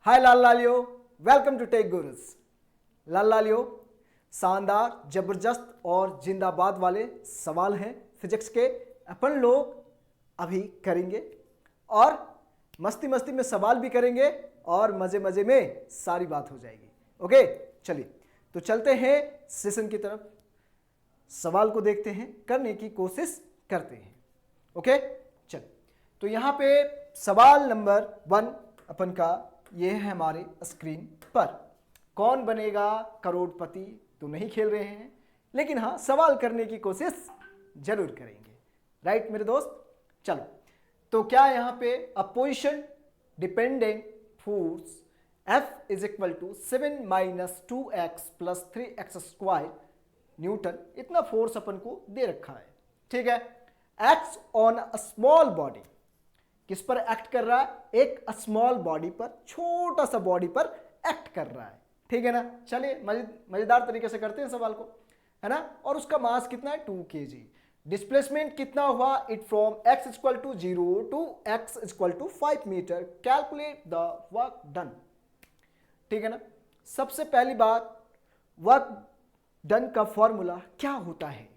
हाय लाल लालियो, welcome to tech gurus. लाल लालियो, शानदार, जबरदस्त और जिंदाबाद वाले सवाल हैं फिजिक्स के, अपन लोग अभी करेंगे और मस्ती मस्ती में सवाल भी करेंगे और मजे मजे में सारी बात हो जाएगी। ओके, चलिए तो चलते हैं सेशन की तरफ, सवाल को देखते हैं, करने की कोशिश करते हैं। ओके, चल तो यहाँ पे सवाल नंबर 1 अपन का ये है हमारे स्क्रीन पर। कौन बनेगा करोड़पति तो नहीं खेल रहे हैं, लेकिन हाँ सवाल करने की कोशिश जरूर करेंगे। राइट मेरे दोस्त, चलो तो क्या यहाँ पे a position dependent force F is equal to 7 minus 2x plus 3x square newton, इतना फोर्स अपन को दे रखा है। ठीक है, act on a small body, किस पर एक्ट कर रहा है? एक स्मॉल बॉडी पर, छोटा सा बॉडी पर एक्ट कर रहा है। ठीक है ना, चलिए मजेदार तरीके से करते हैं सवाल को, है ना। और उसका मास कितना है? 2 kg। डिस्प्लेसमेंट कितना हुआ? It from x equal to 0 to x equal to 5 metre. Calculate the work done. ठीक है ना, सबसे पहली बात, वर्क डन का फॉर्मूला क्या होता है?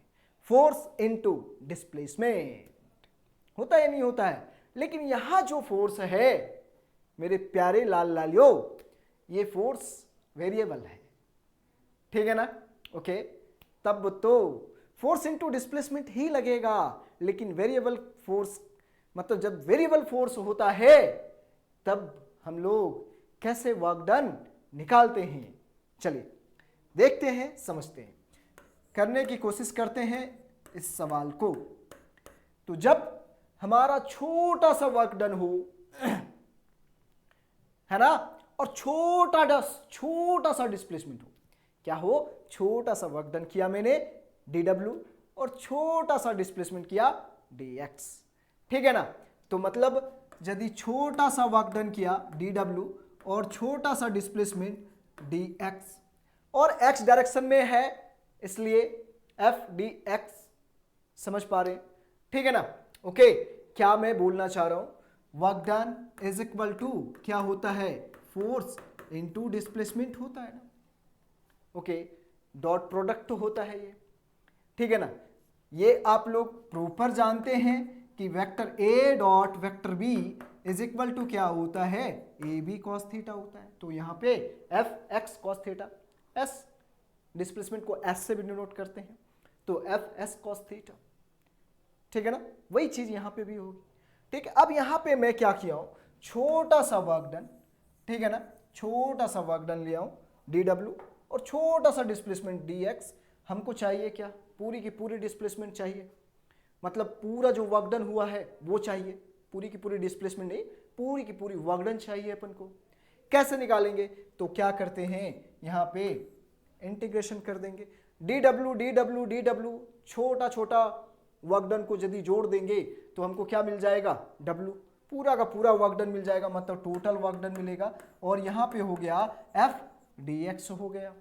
फोर्स इनटू डिस्प्लेसमेंट होता है या नहीं होता है? लेकिन यहां जो फोर्स है मेरे प्यारे लाल लालियो, ये फोर्स वेरिएबल है। ठीक है ना, ओके, तब तो फोर्स इनटू डिस्प्लेसमेंट ही लगेगा। लेकिन वेरिएबल फोर्स, मतलब जब वेरिएबल फोर्स होता है तब हम लोग कैसे वर्क डन निकालते हैं? चलिए देखते हैं, समझते हैं, करने की कोशिश करते हैं इस सवाल को। तो जब हमारा छोटा सा वर्क डन हो, है ना, और छोटा सा डिस्प्लेसमेंट हो, क्या हो? छोटा सा वर्क डन किया मैंने dw और छोटा सा डिस्प्लेसमेंट किया dx। ठीक है ना, तो मतलब यदि छोटा सा वर्क डन किया dw और छोटा सा डिस्प्लेसमेंट dx और x डायरेक्शन में है इसलिए f dx, समझ पा रहे हैं? ठीक है ना, ओके। क्या मैं बोलना चाह रहा हूं? Work done is equal to क्या होता है? फोर्स इनटू डिस्प्लेसमेंट होता है ना। ओके, डॉट प्रोडक्ट तो होता है ये। ठीक है ना, ये आप लोग प्रॉपर जानते हैं कि vector a dot vector b is equal to क्या होता है? ab cos थीटा होता है। तो यहाँ पे f x cos theta, s displacement को s से भी डिनोट करते हैं, तो f s cos थीटा। ठीक है ना, वही चीज यहाँ पे भी होगी। ठीक है, अब यहाँ पे मैं क्या किया हूं? छोटा सा वर्क डन, ठीक है ना, छोटा सा वर्क डन लिया हूं dw और छोटा सा डिस्प्लेसमेंट dx। हमको चाहिए क्या? पूरी की पूरी डिस्प्लेसमेंट चाहिए, मतलब पूरा जो वर्क डन हुआ है वो चाहिए, पूरी की पूरी डिस्प्लेसमेंट नहीं, पूरी की पूरी वर्क डन चाहिए अपन को। कैसे निकालेंगे? तो क्या करते हैं, यहाँ पे इंटीग्रेशन कर देंगे। dw छोटा छोटा वर्क डन को यदि जोड़ देंगे तो हमको क्या मिल जाएगा? w, पूरा का पूरा वर्क डन मिल जाएगा, मतलब टोटल वर्क डन मिलेगा। और यहाँ पे हो गया f dx हो गया।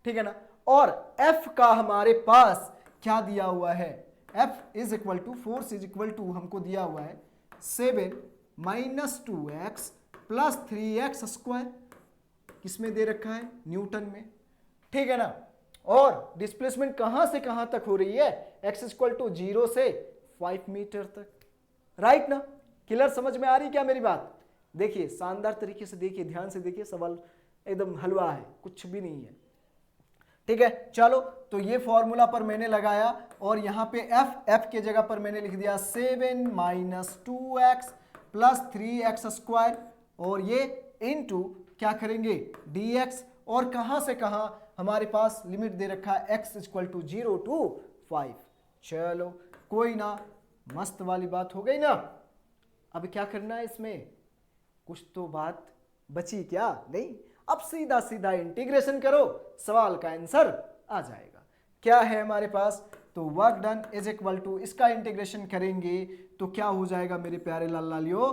ठीक है ना, और f का हमारे पास क्या दिया हुआ है? f is equal to, force is equal to हमको दिया हुआ है 7 minus 2x plus 3x square. किसमें दे रखा है? न्यूटन में। ठीक है ना, और डिस्प्लेसमेंट कहां से कहां तक हो रही है? x इक्वल टू 0 से 5 मीटर तक। राइट ना, क्लियर? समझ में आ रही क्या मेरी बात? देखिए शानदार तरीके से देखिए, ध्यान से देखिए, सवाल एकदम हलवा है, कुछ भी नहीं है। ठीक है, चलो तो ये फॉर्मूला पर मैंने लगाया और यहाँ पे f के जगह पर मैंने लिख दिया 7 minus 2x plus 3x square, और ये इनटू क्या करेंगे? dx। और कहां से कहां हमारे पास लिमिट दे रखा है? x equal to 0 to 5। चलो कोई ना, मस्त वाली बात हो गई ना। अब क्या करना है इसमें? कुछ तो बात बची क्या? नहीं, अब सीधा सीधा इंटीग्रेशन करो, सवाल का आंसर आ जाएगा। क्या है हमारे पास? तो work done is equal to, इसका इंटीग्रेशन करेंगे तो क्या हो जाएगा मेरे प्यारे लाल लालियो?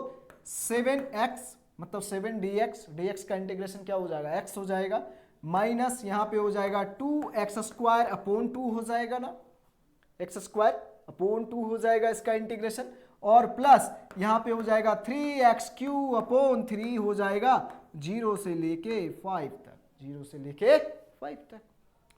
7x मतलब 7 dx, dx का इंटीग्रेशन क्या हो जाएगा? x हो जाएगा, माइनस यहाँ पे हो जाएगा 2x स्क्वायर अपॉन 2 हो जाएगा ना, x स्क्वायर अपॉन 2 हो जाएगा इसका इंटीग्रेशन, और प्लस यहाँ पे हो जाएगा 3x क्यू अपॉन 3 हो जाएगा 0 से लेके 5 तक, 0 से लेके 5 तक।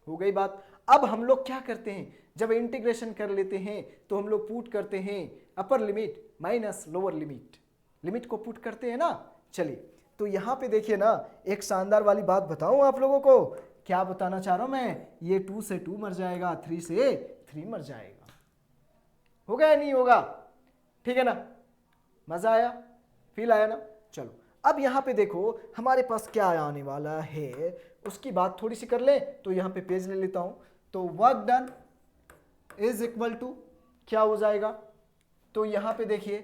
हो गई बात। अब हम लोग क्या करते हैं, जब इंटीग्रेशन कर लेते हैं तो हम लोग पुट करते हैं upper limit minus lower limit, limit को पुट करते हैं ना। चलिए तो यहां पे देखिए ना, एक शानदार वाली बात बताऊं आप लोगों को। क्या बताना चाह रहा हूं मैं, ये 2 से 2 मर जाएगा, 3 से 3 मर जाएगा। होगा या नहीं होगा? ठीक है ना, मजा आया, फील आया ना। चलो अब यहां पे देखो हमारे पास क्या आने वाला है, उसकी बात थोड़ी सी कर ले। तो यहां पे पेज ले लेता हूं। तो work done is equal to क्या हो जाएगा, तो यहां पे देखिए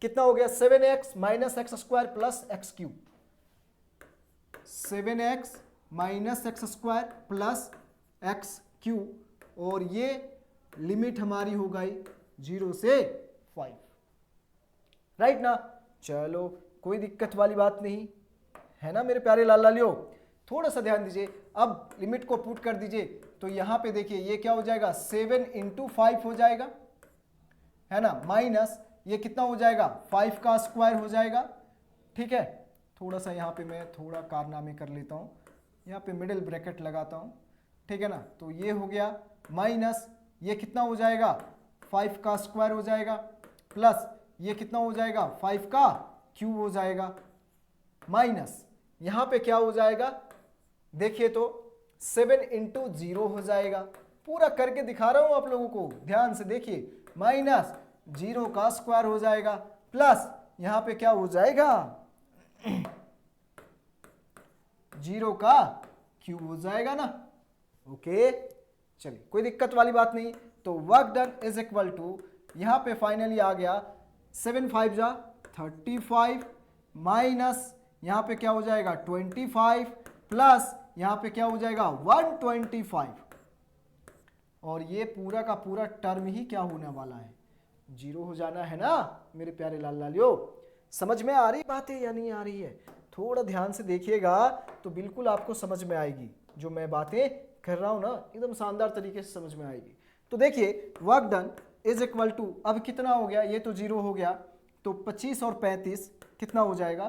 कितना हो गया, 7x minus x square plus x cube, 7x minus x square plus x cube, और ये लिमिट हमारी हो गई 0 से 5, राइट ना। चलो कोई दिक्कत वाली बात नहीं है ना मेरे प्यारे लाल लालियो। थोड़ा सा ध्यान दीजिए, अब लिमिट को पुट कर दीजिए। तो यहां पे देखिए ये क्या हो जाएगा, 7 इंटू 5 हो जाएगा, है ना, माइनस ये कितना हो जाएगा, 5 का स्क्वायर हो जाएगा। ठीक है, थोड़ा सा यहाँ पे मैं थोड़ा कारनामे कर लेता हूँ, यहाँ पे मिडिल ब्रैकेट लगाता हूँ। ठीक है ना, तो ये हो गया माइनस ये कितना हो जाएगा, 5 का स्क्वायर हो जाएगा, प्लस ये कितना हो जाएगा, 5 का क्यूब हो जाएगा, माइनस यहाँ पे क्या हो जाएगा, देखिए तो 7 इंटू 0 हो जाएगा। पूरा करके दिखा रहा हूं आप लोगों को, ध्यान से देखिए, माइनस 0 का स्क्वायर हो जाएगा, प्लस यहां पे क्या हो जाएगा 0 का क्यूब हो जाएगा ना। ओके चलिए कोई दिक्कत वाली बात नहीं। तो work done is equal to यहां पे फाइनली आ गया 7 5 जा 35 माइनस यहां पे क्या हो जाएगा 25 प्लस यहां पे क्या हो जाएगा 125, और ये पूरा का पूरा टर्म ही क्या होने वाला है, 0 हो जाना है ना मेरे प्यारे लाल लालियो। समझ में आ रही बातें या नहीं आ रही है? थोड़ा ध्यान से देखिएगा तो बिल्कुल आपको समझ में आएगी, जो मैं बातें कर रहा हूं ना एकदम शानदार तरीके से समझ में आएगी। तो देखिए work done is equal to, अब कितना हो गया, ये तो 0 हो गया, तो 25 और 35 कितना हो जाएगा,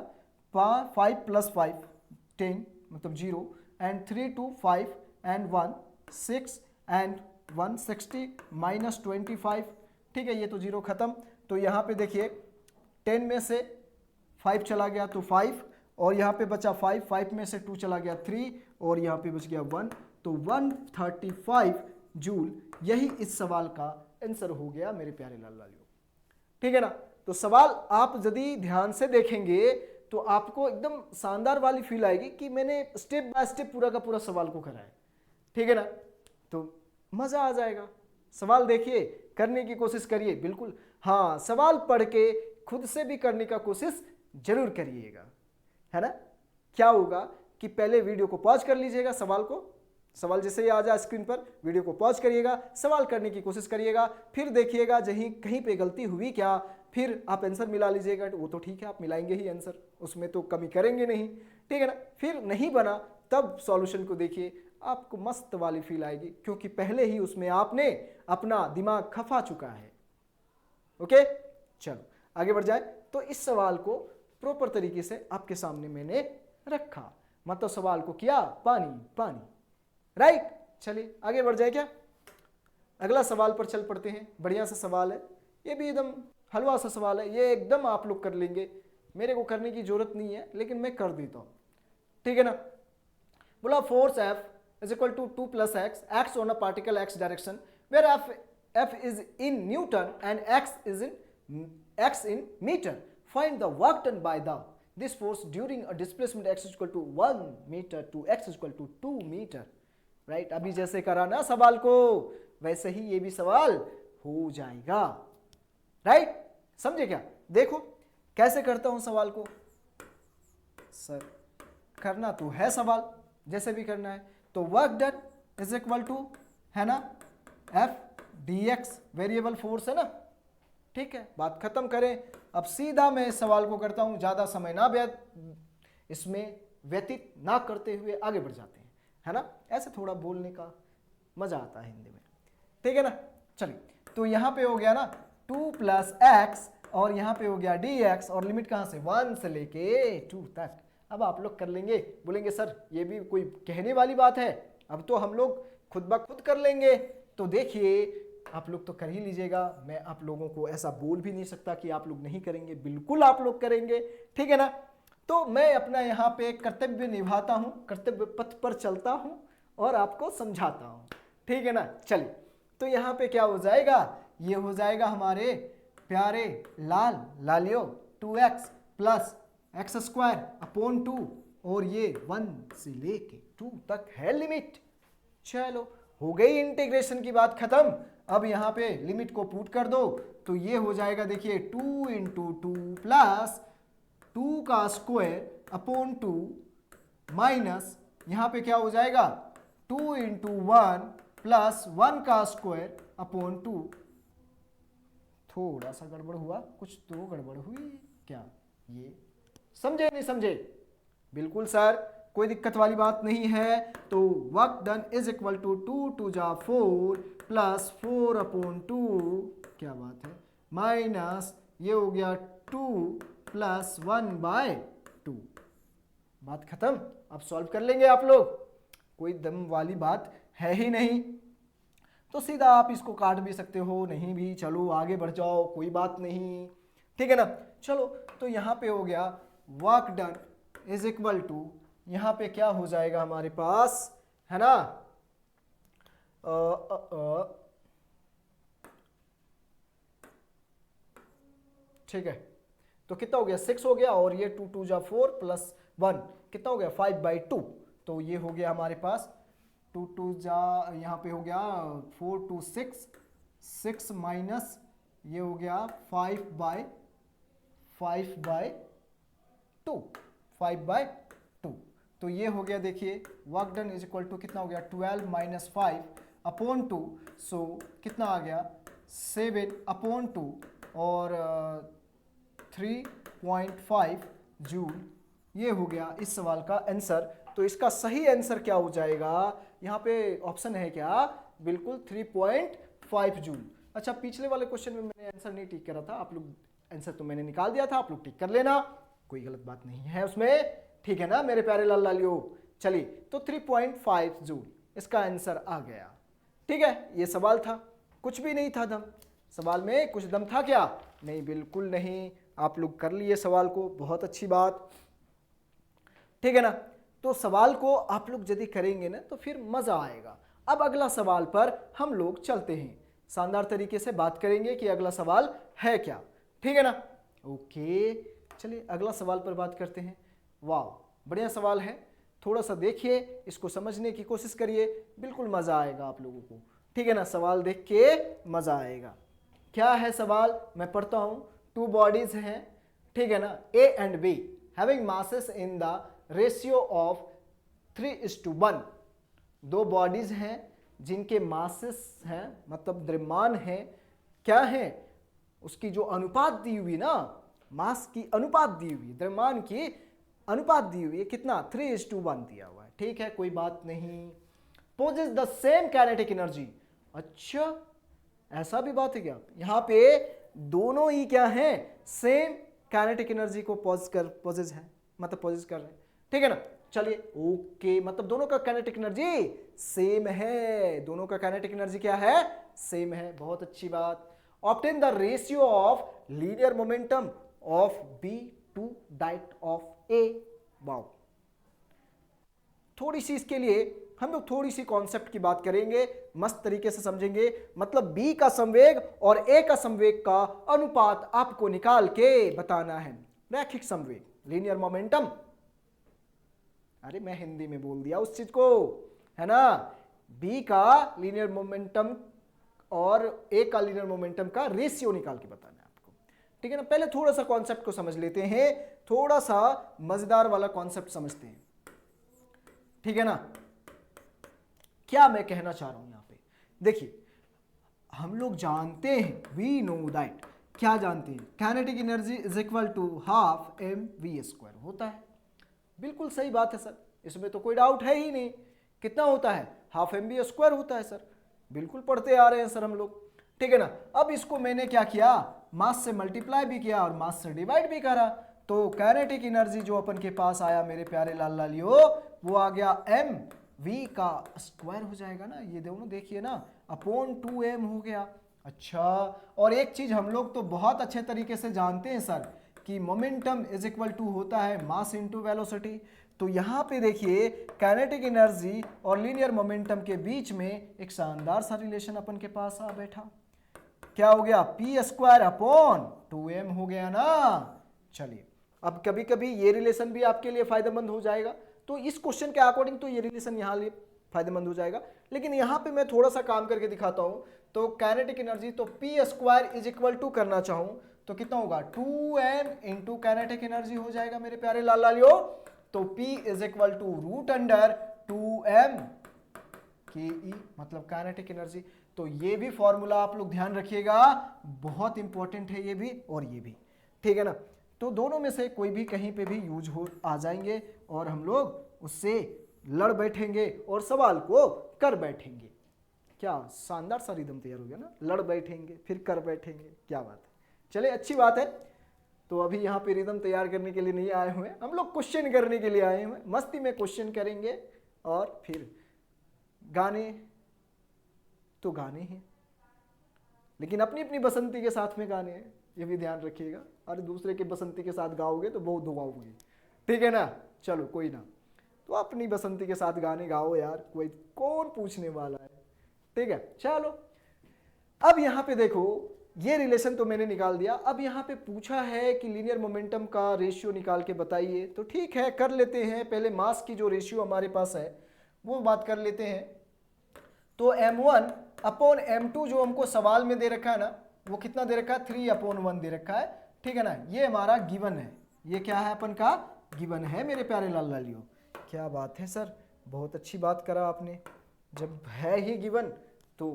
5 प्लस 5 10 मतलब 0, एंड 3 2 5 एंड 1 6 एंड 160 माइनस 25। ठीक है, ये तो 0 खत्म। तो यहाँ पे देखिए 10 में से 5 चला गया तो 5, और यहाँ पे बचा 5 में से 2 चला गया 3, और यहाँ पे बच गया 1, तो 135 जूल। यही इस सवाल का आंसर हो गया मेरे प्यारे लाल लालियों। ठीक है ना, तो सवाल आप यदि ध्यान से देखेंगे तो आपको एकदम शानदार वाली फील आएगी कि मैंने स्टेप बाय स्टेप पूरा का पूरा सवाल को करा है। ठीक है ना, तो मजा आ जाएगा। सवाल देखिए, करने की कोशिश करिए, बिल्कुल हाँ, सवाल पढ़ के खुद से भी करने का कोशिश जरूर करिएगा, है ना। क्या होगा कि पहले वीडियो को पॉज कर लीजिएगा, सवाल जैसे ही आ जाए स्क्रीन पर वीडियो को पॉज करिएगा, सवाल करने की कोशिश करिएगा, फिर देखिएगा कहीं पे गलती हुई क्या, फिर आप आंसर मिला लीजिएगा। वो तो ठीक है, आप मिलाएंगे ही आंसर, उसमें तो कमी करेंगे नहीं। ठीक है ना, फिर नहीं बना तब सॉल्यूशन को देखिए, आपको मस्त वाली फील आएगी, क्योंकि पहले ही उसमें आपने अपना दिमाग खपा चुका है। ओके चलो आगे बढ़ जाए। तो इस सवाल को प्रॉपर तरीके से आपके सामने मैंने रखा, मतलब सवाल को किया पानी पानी, राइट। चलिए आगे बढ़ जाए क्या, अगला सवाल पर चल पड़ते हैं। बढ़िया सा सवाल है, ये भी एकदम हलवा सा सवाल है, ये एकदम आप लोग कर लेंगे, मेरे को करने की जरूरत नहीं है, लेकिन मैं कर देता हूं। ठीक है ना, बोला force F is equal to 2 plus x on a particle x direction where F is in Newton and x in meter. Find the work done by this force during a displacement x is equal to 1 meter to x is equal to 2 meter. Right, अभी जैसे करा ना सवाल को, वैसे ही ये भी सवाल हो जाएगा। राइट, समझे क्या? देखो कैसे करता हूं सवाल को। सर करना तो है सवाल, जैसे भी करना है। तो work done is equal to, है ना, F dx वेरिएबल फोर्स है ना। ठीक है, बात खत्म करें। अब सीधा मैं इस सवाल को करता हूं, ज्यादा समय ना इसमें व्यतीत ना करते हुए आगे बढ़ जाते हैं, है ना। ऐसे थोड़ा बोलने का मजा आता है हिंदी में। ठीक है ना, चलिए तो यहां पे हो गया ना 2 प्लस एक्स, और यहां पे हो गया dx, और लिमिट कहां से 1 से लेके 2 तक। अब आप लोग कर लेंगे, बोलेंगे सर ये भी कोई कहने वाली बात है, अब तो हम लोग खुद ब खुद कर लेंगे। तो देखिए आप लोग तो कर ही लीजिएगा, मैं आप लोगों को ऐसा बोल भी नहीं सकता कि आप लोग नहीं करेंगे, बिल्कुल आप लोग करेंगे, ठीक है ना। तो मैं अपना यहाँ पे कर्तव्य निभाता हूँ, कर्तव्य पथ पर चलता हूँ और आपको समझाता हूँ, ठीक है ना। चलिए तो यहाँ पे क्या हो जाएगा, ये हो जाएगा हमारे प्यारे लालियो 2x plus x square upon 2 और ये 1 से लेके 2 तक है लिमिट। चलो हो गई इंटीग्रेशन की बात खत्म। अब यहाँ पे लिमिट को पुट कर दो तो ये हो जाएगा, देखिए 2 इंटू 2 प्लस 2 का स्क्वायर अपॉन 2 माइनस यहाँ पे क्या हो जाएगा 2 इंटू 1 प्लस 1 का स्क्वायर अपॉन 2। थोड़ा सा गड़बड़ हुआ, कुछ तो गड़बड़ हुई क्या, ये समझे नहीं समझे? बिल्कुल सर, कोई दिक्कत वाली बात नहीं है। तो work done is equal to 2 to जा 4 प्लस 4 अपॉन 2, क्या बात है, माइनस ये हो गया 2 प्लस 1/2। बात खत्म। अब सॉल्व कर लेंगे आप लोग, कोई दम वाली बात है ही नहीं। तो सीधा आप इसको काट भी सकते हो, नहीं भी, चलो आगे बढ़ जाओ, कोई बात नहीं, ठीक है ना। चलो तो यहाँ पे हो गया work done is equal to, यहाँ पे क्या हो जाएगा हमारे पास, है ना, ठीक है। तो कितना हो गया 6 हो गया और ये 2 2 जा 4 प्लस 1 कितना हो गया 5/2। तो ये हो गया हमारे पास 2 2 जा, यहाँ पे हो गया 4 2 6 माइनस ये हो गया 5/2। तो ये हो गया, देखिए work done is equal to कितना हो गया 12 माइनस 5 अपॉन 2। सो कितना आ गया 7 अपॉन 2 और 3.5 जूल। ये हो गया इस सवाल का आंसर। तो इसका सही आंसर क्या हो जाएगा, यहाँ पे ऑप्शन है क्या, बिल्कुल 3.5 जूल। अच्छा, पिछले वाले क्वेश्चन में मैंने आंसर नहीं टिक करा था, आप लोग आंसर तो मैंने निकाल दिया था, आप लोग टिक कर लेना, कोई गलत बात नहीं है उसमें, ठीक है ना मेरे प्यारे लाल लालियो। चलिए तो 3.5 जूल इसका आंसर आ गया, ठीक है। ये सवाल था, कुछ भी नहीं था दम, सवाल में कुछ दम था क्या, नहीं, बिल्कुल नहीं। आप लोग कर लिए सवाल को, बहुत अच्छी बात, ठीक है ना। तो सवाल को आप लोग यदि करेंगे ना तो फिर मजा आएगा। अब अगला सवाल पर हम लोग चलते हैं, शानदार तरीके से बात करेंगे कि अगला सवाल है क्या, ठीक है ना। ओके चलिए अगला सवाल पर बात करते हैं। वाह बढ़िया सवाल है, थोड़ा सा देखिए, इसको समझने की कोशिश करिए, बिल्कुल मजा आएगा आप लोगों को, ठीक है ना। सवाल देख के मजा आएगा। क्या है सवाल, मैं पढ़ता हूं। 2 बॉडीज हैं, ठीक है ना, A and be having masses in the ratio of 3:1। 2 bodies हैं जिनके मासेस हैं, मतलब द्रव्यमान है, क्या है, उसकी जो अनुपात दी हुई ना, मास की अनुपात दी हुई, द्रव्यमान की अनुपात दी हुई है, कितना 3:1 दिया हुआ है, ठीक है, कोई बात नहीं। Possess the same kinetic energy. अच्छा ऐसा भी बात है क्या, यहाँ पे दोनों ही क्या है, सेम काइनेटिक एनर्जी को पोजेस है, मतलब पोजेस कर रहे हैं, ठीक है ना। चलिए ओके, मतलब दोनों का काइनेटिक एनर्जी सेम है, दोनों का काइनेटिक एनर्जी क्या है, सेम है, बहुत अच्छी बात। Obtain the ratio of linear momentum of B to that of A. Wow, थोड़ी सी इसके लिए हम लोग थोड़ी सी कॉन्सेप्ट की बात करेंगे, मस्त तरीके से समझेंगे। मतलब बी का संवेग और ए का संवेग का अनुपात आपको निकाल के बताना है। रैखिक संवेग, लीनियर मोमेंटम, अरे मैं हिंदी में बोल दिया उस चीज को, है ना। बी का लीनियर मोमेंटम और ए का लीनियर मोमेंटम का रेशियो निकाल के बताना है आपको, ठीक है ना। पहले थोड़ा सा कॉन्सेप्ट को समझ लेते हैं, थोड़ा सा मजेदार वाला कॉन्सेप्ट समझते हैं, ठीक है ना। क्या मैं कहना चाह रहा हूं यहां पे, देखिए हम लोग जानते हैं, वी नो दैट, क्या जानते हैं, kinetic energy is equal to half mv² होता है। बिल्कुल सही बात है सर, इसमें तो कोई डाउट है ही नहीं। कितना होता है, हाफ mv² होता है सर, बिल्कुल पढ़ते आ रहे हैं सर हम लोग, ठीक है ना। अब इसको मैंने क्या किया, मास से मल्टीप्लाई भी किया और मास से डिवाइड भी करा, तो काइनेटिक एनर्जी जो अपन के पास आया मेरे प्यारे लाल लालियो, वो आ गया एम वी का स्क्वायर हो जाएगा ना, ये दोनों देखिए ना, अपॉन 2m हो गया। अच्छा, और एक चीज हम लोग तो बहुत अच्छे तरीके से जानते हैं सर कि मोमेंटम इज इक्वल टू होता है मास इनटू वेलोसिटी। तो यहाँ पे देखिए काइनेटिक एनर्जी और लीनियर मोमेंटम के बीच में एक शानदार सा रिलेशन अपन के पास आ बैठा। क्या हो गया, पी स्क्वायर अपॉन 2m हो गया ना। चलिए, अब कभी कभी ये रिलेशन भी आपके लिए फायदेमंद हो जाएगा, तो इस क्वेश्चन के अकॉर्डिंग तो ये रिलेशन यहाँ लिए फायदेमंद हो जाएगा, लेकिन यहाँ पे मैं थोड़ा सा काम करके दिखाता हूँ। तो काइनेटिक एनर्जी तो P square is equal to करना चाहूँ तो कितना होगा, 2m इंटू काइनेटिक एनर्जी हो जाएगा मेरे प्यारे लाल लालियो। तो P is equal to root under 2m के ई, मतलब काइनेटिक एनर्जी। तो ये भी फॉर्मूला आप लोग ध्यान रखिएगा, बहुत इंपॉर्टेंट है ये भी और ये भी, ठीक है ना। तो दोनों में से कोई भी कहीं पे भी यूज हो आ जाएंगे और हम लोग उससे लड़ बैठेंगे और सवाल को कर बैठेंगे। क्या शानदार सा रिदम तैयार हो गया ना, लड़ बैठेंगे फिर कर बैठेंगे, क्या बात है। चले, अच्छी बात है। तो अभी यहाँ पे रिदम तैयार करने के लिए नहीं आए हुए, हम लोग क्वेश्चन करने के लिए आए हुए, मस्ती में क्वेश्चन करेंगे और फिर गाने तो गाने हैं, लेकिन अपनी अपनी बसंती के साथ में गाने हैं, ये भी ध्यान रखिएगा। अरे दूसरे के बसंती के साथ गाओगे तो बहुत दुआओगे, ठीक है ना। चलो कोई ना, तो अपनी बसंती के साथ गाने गाओ यार, कोई कौन पूछने वाला है, ठीक है। चलो, अब यहाँ पे देखो, ये रिलेशन तो मैंने निकाल दिया। अब यहाँ पे पूछा है कि लीनियर मोमेंटम का रेशियो निकाल के बताइए, तो ठीक है कर लेते हैं। पहले मास की जो रेशियो हमारे पास है वो बात कर लेते हैं। तो m1 अपॉन m2 जो हमको सवाल में दे रखा है ना, वो कितना दे रखा है, 3/1 दे रखा है, ठीक है ना। ये हमारा गिवन है, ये क्या है अपन का गिवन है मेरे प्यारे लाल लालियो। क्या बात है सर, बहुत अच्छी बात करा आपने। जब है ही गिवन तो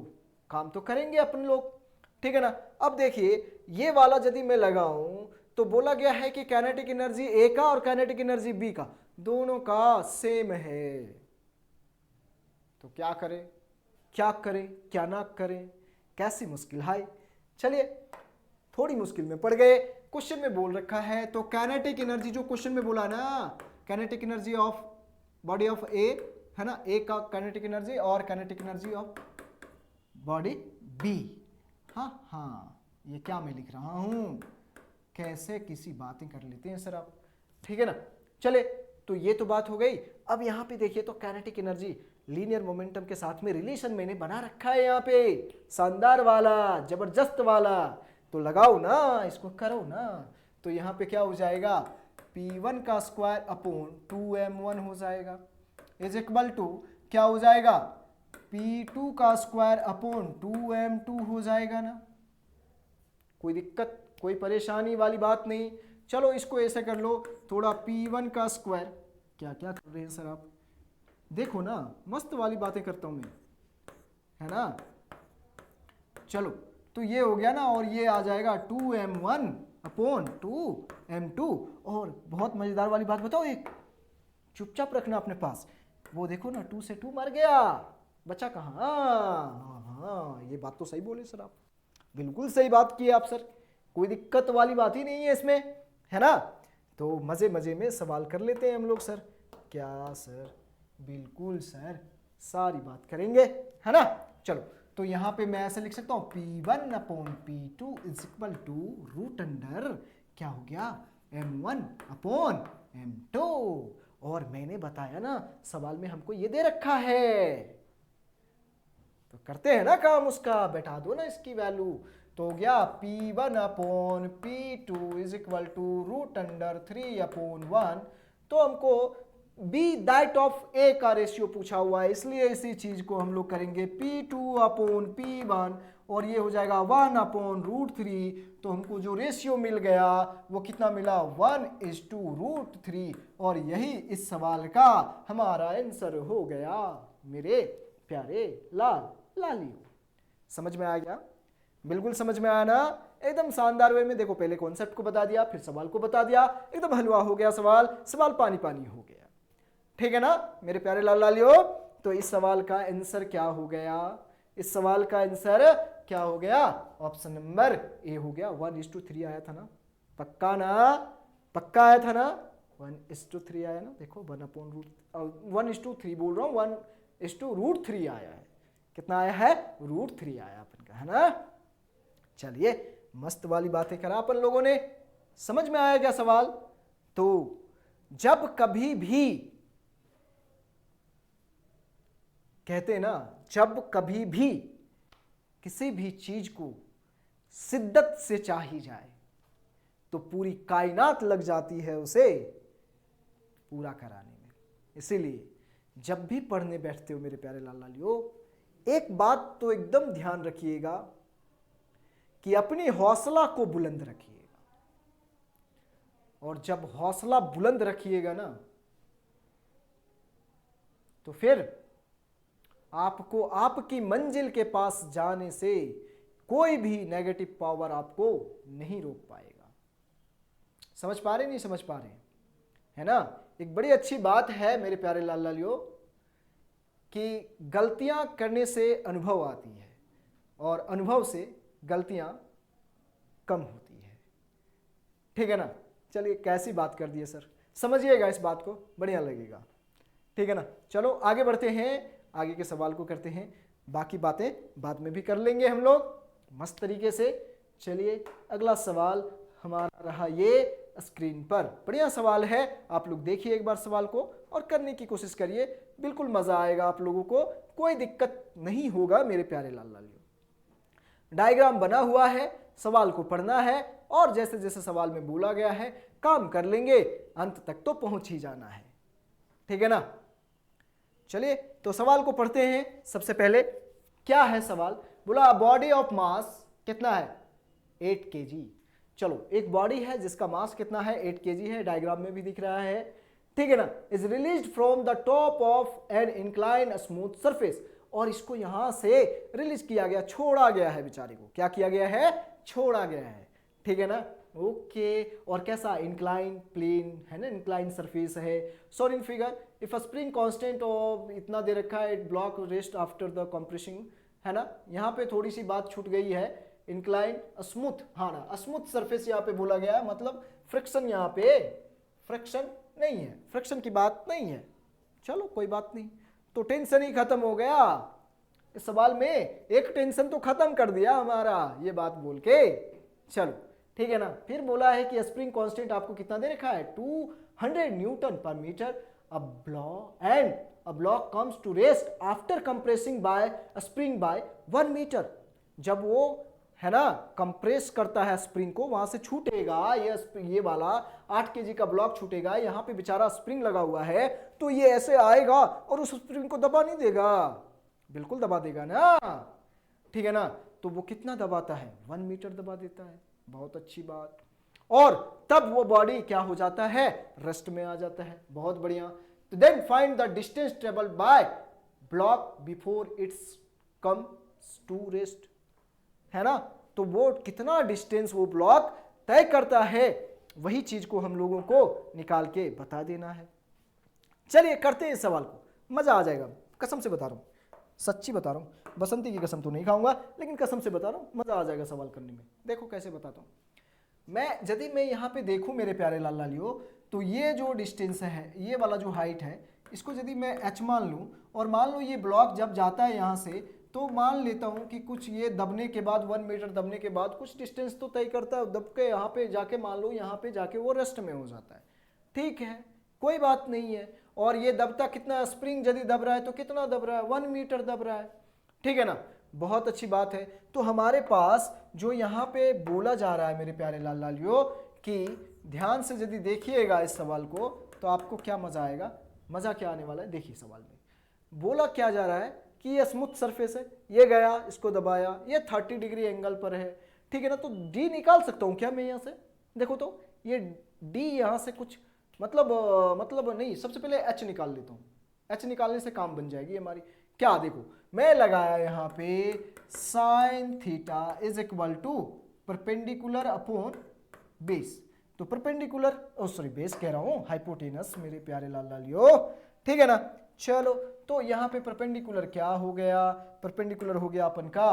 काम तो करेंगे अपन लोग, ठीक है ना। अब देखिए ये वाला यदि मैं लगाऊं तो बोला गया है कि काइनेटिक एनर्जी ए का और काइनेटिक एनर्जी बी का दोनों का सेम है। तो क्या करें, क्या करें, क्या ना करें, कैसी मुश्किल है। चलिए, थोड़ी मुश्किल में पड़ गए, क्वेश्चन में बोल रखा है। तो काइनेटिक एनर्जी जो क्वेश्चन में बोला ना, kinetic energy of body of A है ना, ए का काइनेटिक एनर्जी और kinetic energy of body B. हाँ हाँ, ये क्या मैं लिख रहा हूं, कैसे किसी बातें कर लेते हैं सर आप, ठीक है ना। चले, तो ये तो बात हो गई। अब यहाँ पे देखिए तो काइनेटिक एनर्जी लीनियर मोमेंटम के साथ में रिलेशन मैंने बना रखा है यहाँ पे, शानदार वाला, जबरदस्त वाला। तो लगाओ ना, इसको करो ना। तो यहाँ पे क्या हो जाएगा, P1 का स्क्वायर अपॉन 2m1 हो जाएगा, इज इक्वल टू क्या हो जाएगा, P2 का स्क्वायर अपॉन 2m2 हो जाएगा ना। कोई दिक्कत, कोई परेशानी वाली बात नहीं। चलो इसको ऐसे कर लो, थोड़ा P1 का स्क्वायर, क्या क्या कर रहे हैं सर आप, देखो ना, मस्त वाली बातें करता हूं मैं, है ना। चलो, तो ये हो गया ना, और ये आ जाएगा 2m1 अपॉन 2m2। और बहुत मजेदार वाली बात बताओ, एक चुपचाप रखना अपने पास, वो देखो ना 2 से 2 मर गया, बचा कहाँ। हाँ, ये बात तो सही बोले सर आप, बिल्कुल सही बात की आप सर, कोई दिक्कत वाली बात ही नहीं है इसमें, है ना। तो मजे मजे में सवाल कर लेते हैं हम लोग सर। क्या सर, बिल्कुल सर, सारी बात करेंगे, है ना। चलो, तो यहाँ पे मैं ऐसे लिख सकता हूँ P1 upon P2 is equal to root under क्या हो गया, M1 अपॉन M2। और मैंने बताया ना सवाल में हमको ये दे रखा है, तो करते हैं ना काम उसका, बैठा दो ना इसकी वैल्यू। तो हो गया P1 upon P2 is equal to root under 3/1। तो हमको बी दैट ऑफ ए का रेशियो पूछा हुआ है, इसलिए इसी चीज को हम लोग करेंगे P2 अपॉन P1, और ये हो जाएगा 1 अपॉन रूट 3। तो हमको जो रेशियो मिल गया वो कितना मिला, 1:√3। और यही इस सवाल का हमारा आंसर हो गया मेरे प्यारे लाल लालियों। समझ में आ गया, बिल्कुल समझ में आया ना, एकदम शानदार वे में। देखो पहले कॉन्सेप्ट को बता दिया, फिर सवाल को बता दिया, एकदम हलवा हो गया सवाल, सवाल पानी पानी हो गया, ठीक है ना मेरे प्यारे लाल लालियों। तो इस सवाल का आंसर क्या हो गया, इस सवाल का आंसर क्या हो गया, ऑप्शन नंबर ए हो गया, 1:3 आया था ना, पक्का ना, पक्का आया था ना, 1:3 आया ना, देखो 1/√1:3 बोल रहा हूँ, 1/√3 आया है। कितना आया है? √3 आया अपन का, है ना। चलिए मस्त वाली बातें करा अपन लोगों ने, समझ में आया क्या सवाल? तो जब कभी भी कहते हैं ना, जब कभी भी किसी भी चीज को शिद्दत से चाही जाए तो पूरी कायनात लग जाती है उसे पूरा कराने में। इसीलिए जब भी पढ़ने बैठते हो मेरे प्यारे लाल लालियो, एक बात तो एकदम ध्यान रखिएगा कि अपनी हौसला को बुलंद रखिएगा। और जब हौसला बुलंद रखिएगा ना, तो फिर आपको आपकी मंजिल के पास जाने से कोई भी नेगेटिव पावर आपको नहीं रोक पाएगा। समझ पा रहे नहीं समझ पा रहे, है ना। एक बड़ी अच्छी बात है मेरे प्यारे लाल लालियो कि गलतियां करने से अनुभव आती है और अनुभव से गलतियां कम होती है, ठीक है ना। चलिए कैसी बात कर दी है सर, समझिएगा इस बात को, बढ़िया लगेगा, ठीक है ना। चलो आगे बढ़ते हैं, आगे के सवाल को करते हैं, बाकी बातें बाद में भी कर लेंगे हम लोग मस्त तरीके से। चलिए अगला सवाल हमारा रहा ये स्क्रीन पर, बढ़िया सवाल है, आप लोग देखिए एक बार सवाल को और करने की कोशिश करिए, बिल्कुल मजा आएगा आप लोगों को, कोई दिक्कत नहीं होगा मेरे प्यारे लाल लालियों। डायग्राम बना हुआ है, सवाल को पढ़ना है और जैसे जैसे सवाल में बोला गया है काम कर लेंगे, अंत तक तो पहुंच ही जाना है, ठीक है ना। चलिए तो सवाल को पढ़ते हैं। सबसे पहले क्या है सवाल, बोला बॉडी ऑफ मास कितना है? 8 kg। चलो एक बॉडी है जिसका मास कितना है? 8 kg है, डायग्राम में भी दिख रहा है, ठीक है ना। Is released from the top of an incline smooth surface, और इसको यहां से रिलीज किया गया, छोड़ा गया है बेचारे को, क्या किया गया है? छोड़ा गया है, ठीक है ना। ओके, और कैसा? इंक्लाइन प्लेन है ना, इंक्लाइन सरफेस है। Sorry in figure if a spring constant और इतना दे रखा है, it block rest after the compressing, है ना। यहाँ पे थोड़ी सी बात छूट गई है, इंक्लाइन स्मूथ, हाँ ना, स्मूथ सरफेस यहाँ पे बोला गया है, मतलब फ्रिक्शन यहाँ पे फ्रिक्शन नहीं है, फ्रिक्शन की बात नहीं है। चलो कोई बात नहीं, तो टेंशन ही खत्म हो गया इस सवाल में, एक टेंशन तो खत्म कर दिया हमारा ये बात बोल के। चलो ठीक है ना। फिर बोला है कि स्प्रिंग कांस्टेंट आपको कितना दे रखा है? 200 newton per metre. A block comes to rest after compressing by spring by 1 metre. जब वो है ना कंप्रेस करता है स्प्रिंग को, वहां से छूटेगा ये वाला 8 kg का ब्लॉक छूटेगा, यहाँ पे बेचारा स्प्रिंग लगा हुआ है, तो ये ऐसे आएगा और उस स्प्रिंग को दबा नहीं देगा, बिल्कुल दबा देगा ना, ठीक है ना। तो वो कितना दबाता है? 1 मीटर दबा देता है, बहुत अच्छी बात। और तब वो बॉडी क्या हो जाता है? रेस्ट में आ जाता है, बहुत बढ़िया। तो then find the distance travelled by block before its comes to rest, है ना। तो वो कितना डिस्टेंस वो ब्लॉक तय करता है, वही चीज को हम लोगों को निकाल के बता देना है। चलिए करते हैं इस सवाल को, मजा आ जाएगा, कसम से बता रहा हूं, सच्ची बता रहा हूं, बसंती की कसम तो नहीं खाऊंगा, लेकिन कसम से बता रहा हूं, मजा आ जाएगा सवाल करने में। देखो कैसे बताता हूं मैं, यदि मैं यहाँ पे देखूं मेरे प्यारे लाल लालियो, तो ये जो डिस्टेंस है, ये वाला जो हाइट है, इसको यदि मैं h मान लूं, और मान लो ये ब्लॉक जब जाता है यहाँ से, तो मान लेता हूँ कि कुछ ये दबने के बाद 1 मीटर दबने के बाद कुछ डिस्टेंस तो तय करता है, दब के यहाँ पे जाके मान लो यहाँ पे जाके वो रेस्ट में हो जाता है, ठीक है, कोई बात नहीं है। और ये दबता कितना? स्प्रिंग यदि दब रहा है तो कितना दब रहा है? 1 मीटर दब रहा है, ठीक है ना, बहुत अच्छी बात है। तो हमारे पास जो यहाँ पे बोला जा रहा है मेरे प्यारे लाल लालियो, कि ध्यान से यदि देखिएगा इस सवाल को तो आपको क्या मजा आएगा, मजा क्या आने वाला है। देखिए सवाल में बोला क्या जा रहा है कि ये स्मूथ सरफेस है, ये गया इसको दबाया, ये 30 डिग्री एंगल पर है, ठीक है ना। तो डी निकाल सकता हूं क्या मैं यहाँ से? देखो तो ये डी यहाँ से कुछ मतलब नहीं, सबसे पहले एच निकाल लेता हूँ, एच निकालने से काम बन जाएगी हमारी। क्या देखो मैं लगाया यहाँ पे sine theta is equal to perpendicular upon base, तो परपेंडिकुलर सॉरी बेस कह रहा हूँ, हाइपोटेनस मेरे प्यारे लाल लालियो, ठीक है ना। चलो तो यहाँ पे परपेंडिकुलर क्या हो गया? परपेंडिकुलर हो गया अपन का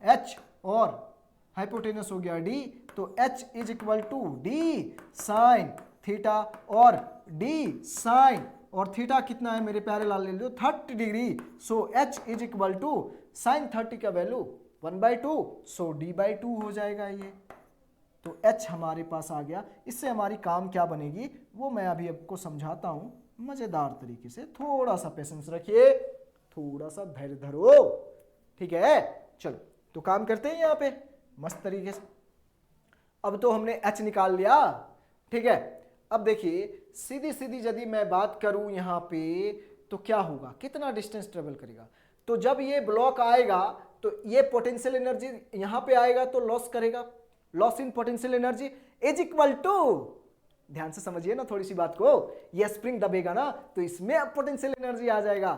h और हाइपोटेनस हो गया d, तो h is equal to d sine theta और डी साइन, और थीटा कितना है मेरे प्यारे लाल ले लो 30 degree. So H is equal to sine 30 का वैल्यू 1/2, सो d/2 हो जाएगा ये। तो h हमारे पास आ गया। इससे हमारी काम क्या बनेगी वो मैं अभी आपको समझाता हूं मजेदार तरीके से। थोड़ा सा पेशेंस रखिए, थोड़ा सा धैर्य धरो, ठीक है। चलो तो काम करते हैं यहाँ पे मस्त तरीके से। अब तो हमने h निकाल लिया, ठीक है। अब देखिए सीधी सीधी यदि मैं बात करूं यहाँ पे तो क्या होगा, कितना डिस्टेंस ट्रेवल करेगा। तो जब ये ब्लॉक आएगा तो ये पोटेंशियल एनर्जी यहाँ पे आएगा तो लॉस करेगा, loss in potential energy is equal to, ध्यान से समझिए ना थोड़ी सी बात को, ये स्प्रिंग दबेगा ना तो इसमें अब पोटेंशियल एनर्जी आ जाएगा,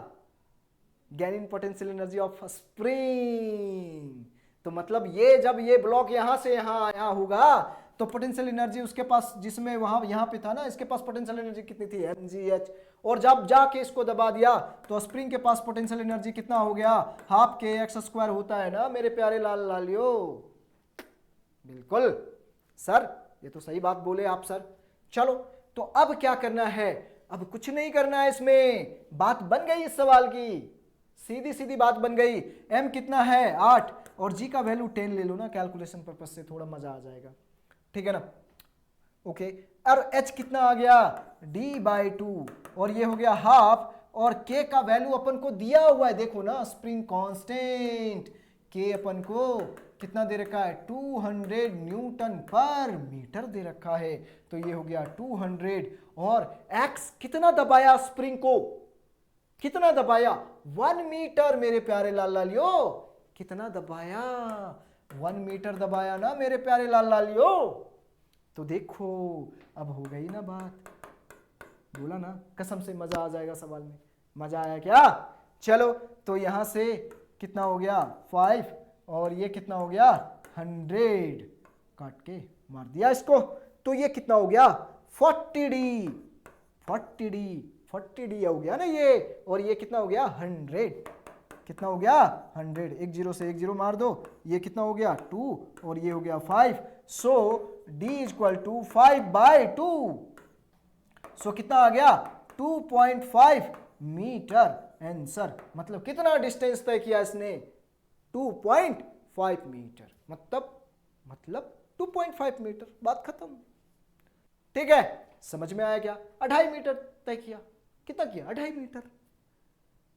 gain in potential energy of spring. तो मतलब ये जब ये ब्लॉक यहां से यहां आया होगा तो पोटेंशियल एनर्जी उसके पास, जिसमें वहां यहां पे था ना, इसके पास पोटेंशियल एनर्जी कितनी थी mgh, और जब जाके इसको दबा दिया तो स्प्रिंग के पास पोटेंशियल एनर्जी कितना हो गया, हाफ के एक्स स्क्वायर होता है ना मेरे प्यारे लाल लालियो। बिल्कुल सर, ये तो सही बात बोले आप सर। चलो तो अब क्या करना है, अब कुछ नहीं करना है, इसमें बात बन गई इस सवाल की, सीधी सीधी बात बन गई। m कितना है 8 और g का वैल्यू 10 ले लो ना, कैलकुलेशन पर्पज से थोड़ा मजा आ जाएगा, ठीक है ना। ओके, और h कितना आ गया d/2 और ये हो गया हाफ, और k का वैल्यू अपन को दिया हुआ है, देखो ना स्प्रिंग कांस्टेंट k अपन को कितना दे रखा है 200 न्यूटन पर मीटर दे रखा है, तो ये हो गया 200। और x कितना दबाया स्प्रिंग को, कितना दबाया 1 मीटर मेरे प्यारे लाल लालियो, कितना दबाया 1 मीटर दबाया ना मेरे प्यारे लाल लालियो। तो देखो अब हो गई ना बात, बोला ना कसम से मजा आ जाएगा सवाल में, मजा आया क्या। चलो तो यहां से कितना हो गया 5 और ये कितना हो गया 100, काट के मार दिया इसको, तो ये कितना हो गया 40d, 40d हो गया ना ये, और ये कितना हो गया 100, कितना हो गया 100, एक जीरो से एक जीरो मार दो, ये कितना हो गया 2 और ये हो गया 5, सो d इक्वल टू 5/2, सो कितना आ गया 2.5 मीटर आंसर। मतलब कितना डिस्टेंस तय किया इसने 2.5 मीटर, मतलब 2.5 मीटर, बात खत्म, ठीक है। समझ में आया क्या, 2.5 मीटर तय किया, कितना किया 2.5 मीटर,